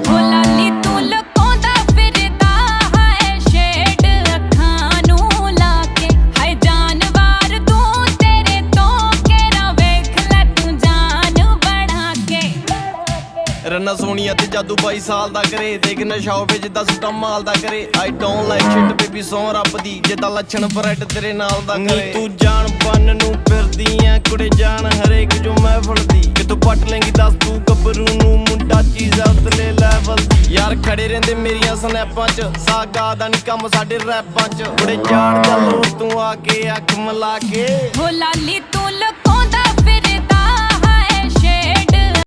ਹੋ ਲਾਲੀ ਤੂੰ ਲੁਕਾਉਂਦਾ ਫਿਰਦਾ ਹੈ ਸ਼ੇਡ ਅੱਖਾਂ ਨੂੰ ਲਾ ਕੇ ਹਾਏ ਜਾਨਵਰ ਤੂੰ ਤੇਰੇ ਤੋਂ ਕਿਹੜਾ ਵੇਖ ਲੈ ਤੂੰ ਜਾਨ ਬਣਾ ਕੇ ਰੰਨਾ ਸੋਹਣੀਆ ਤੇ ਜਾਦੂ 22 ਸਾਲ ਦਾ ਕਰੇ ਦੇਖ ਨਸ਼ਾ ਹੋਵੇ ਜਿੱਦਾਂ ਸੁੱਟਾ ਮਾਲ ਦਾ ਕਰੇ I don't like shit baby ਸੌ ਰੱਬ ਦੀ ਜਿੱਦਾਂ ਲੱਛਣ ਫਰੈਡ ਤੇਰੇ ਨਾਲ ਦਾ ਕਰੇ ਤੂੰ ਜਾਣ ਬੰਨ ਨੂੰ ਫਿਰਦੀ ਐ ਕੁੜੇ ਜਾਣ ਹਰੇਕ ਜੋ ਮਹਿਫਲ ਦੀ ਕਿਤੋਂ ਪੱਟ ਲੈਂਗੀ ਦੱਸ ਤੂੰ ਗੱਭਰੂ ਨੂੰ ਮੁੰਡਾ ਚੀਜ਼ ਉਤਲੇ ਲੈਵਲ ਦੀ ਯਾਰ ਖੜੇ ਰਹਿੰਦੇ ਮੇਰੀਆਂ ਸਨੈਪਾਂ 'ਚ ਸਾਗਾ ਦਾ ਨੀ ਕੰਮ ਸਾਡੇ ਰੈਪਾਂ 'ਚ ਕੁੜੇ ਜਾਣ ਚੱਲ ਤੂੰ ਆ ਕੇ ਅੱਖ ਮਿਲਾ ਕੇ ਹੋ ਲਾਲੀ